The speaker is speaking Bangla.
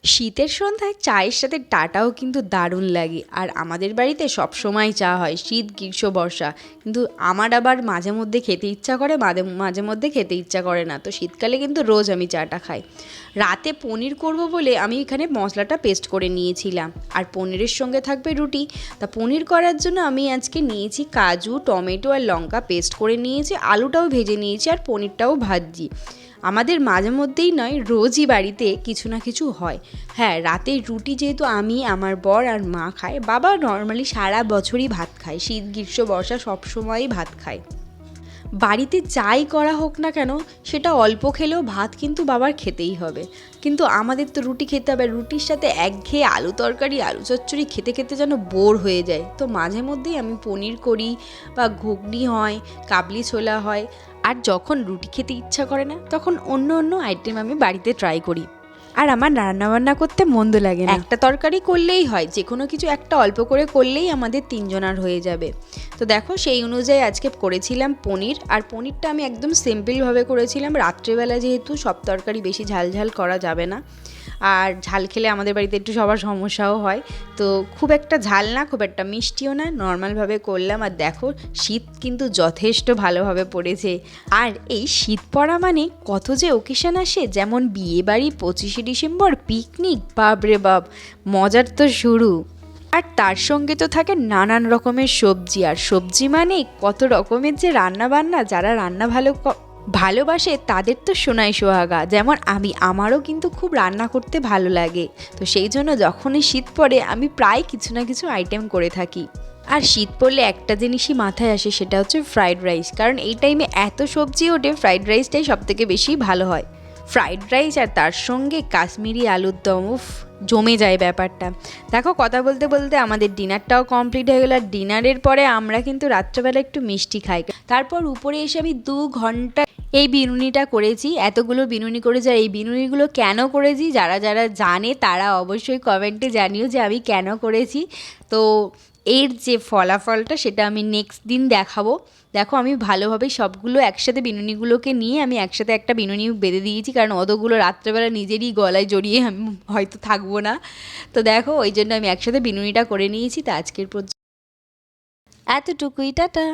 শীতের সন্ধ্যায় চায়ের সাথে চাটাও কিন্তু দারুণ লাগে। আর আমাদের বাড়িতে সবসময় চা হয়, শীত গ্রীষ্ম বর্ষা। কিন্তু আমার আবার মাঝে মধ্যে খেতে ইচ্ছা করে, মাঝে মধ্যে খেতে ইচ্ছা করে না। তো শীতকালে কিন্তু রোজ আমি চাটা খাই। রাতে পনির করব বলে আমি এখানে মশলাটা পেস্ট করে নিয়েছিলাম, আর পনিরের সঙ্গে থাকবে রুটি। তা পনির করার জন্য আমি আজকে নিয়েছি কাজু, টমেটো আর লঙ্কা পেস্ট করে নিয়েছি, আলুটাও ভেজে নিয়েছি আর পনিরটাও ভাজছি। আমাদের মাঝে মধ্যেই নয়, রোজই বাড়িতে কিছু না কিছু হয়। হ্যাঁ, রাতের রুটি যেহেতু আমি, আমার বর আর মা খায়, বাবা নর্মালি সারা বছরই ভাত খায়, শীত গ্রীষ্ম বর্ষা সবসময়ই ভাত খায়। বাড়িতে যাই করা হোক না কেন, সেটা অল্প খেলেও ভাত কিন্তু বাবার খেতেই হবে। কিন্তু আমাদের তো রুটি খেতে হবে, রুটির সাথে একঘেয়ে আলু তরকারি, আলু চচ্চড়ি খেতে খেতে যেন বোর হয়ে যায়। তো মাঝে মধ্যেই আমি পনির করি, বা ঘুগনি হয়, কাবলি ছোলা হয়। আর যখন রুটি খেতে ইচ্ছা করে না, তখন অন্য অন্য আইটেম আমি বাড়িতে ট্রাই করি। আর আমার রান্নাবান্না করতে মন্দ লাগে না, একটা তরকারি করলেই হয়, যে কোনো কিছু একটা অল্প করে করলেই আমাদের তিনজনার হয়ে যাবে। তো দেখো, সেই অনুযায়ী আজকে করেছিলাম পনির। আর পনিরটা আমি একদম সিম্পলভাবে করেছিলাম, রাত্রেবেলা যেহেতু সব তরকারি বেশি ঝাল ঝাল করা যাবে না, আর ঝাল খেলে আমাদের বাড়িতে একটু সবার সমস্যাও হয়। তো খুব একটা ঝাল না, খুব একটা মিষ্টিও না, নর্মালভাবে করলাম। আর দেখো, শীত কিন্তু যথেষ্ট ভালোভাবে পড়েছে। আর এই শীত পড়া মানে কত যে ওকেশন আসে, যেমন বিয়ে বাড়ি, 25শে ডিসেম্বর, পিকনিক, বাপরে বাপ, মজার তো শুরু। আর তার সঙ্গে তো থাকে নানান রকমের সবজি, আর সবজি মানে কত রকমের যে রান্না বান্না। যারা রান্না ভালোবাসে তাদের তো সোনাই সোহাগা, যেমন আমারও কিন্তু খুব রান্না করতে ভালো লাগে। তো সেই জন্য যখনই শীত পড়ে আমি প্রায় কিছু না কিছু আইটেম করে থাকি। আর শীত পড়লে একটা জিনিসই মাথায় আসে, সেটা হচ্ছে ফ্রাইড রাইস। কারণ এই টাইমে এত সবজি ওঠে, ফ্রাইড রাইসটাই সবথেকে বেশি ভালো হয়। ফ্রাইড রাইস আর তার সঙ্গে কাশ্মীরি আলুর দম, উফ, জমে যায় ব্যাপারটা। দেখো, কথা বলতে বলতে আমাদের ডিনারটাও কমপ্লিট হয়ে গেল। আর ডিনারের পরে আমরা কিন্তু রাত্রেবেলা একটু মিষ্টি খাই। তারপর উপরে এসে আমি 2 ঘন্টা এই বিনুনিটা করেছি, এতগুলো বিনুনি করেছি। আর এই বিনুনিগুলো কেন করেছি, যারা যারা জানে তারা অবশ্যই কমেন্টে জানিও যে আমি কেন করেছি। তো এর যে ফলাফলটা, সেটা আমি নেক্সট দিন দেখাবো। দেখো, আমি ভালোভাবে সবগুলো একসাথে বিনুনিগুলোকে নিয়ে আমি একসাথে একটা বিনুনি বেঁধে দিয়েছি, কারণ অতগুলো রাত্রেবেলা নিজেরই গলায় জড়িয়ে আমি হয়তো থাকবো না। তো দেখো, ওই জন্য আমি একসাথে বিনুনিটা করে নিয়েছি। তো আজকের পর্যন্ত এতটুকুই, টাটা।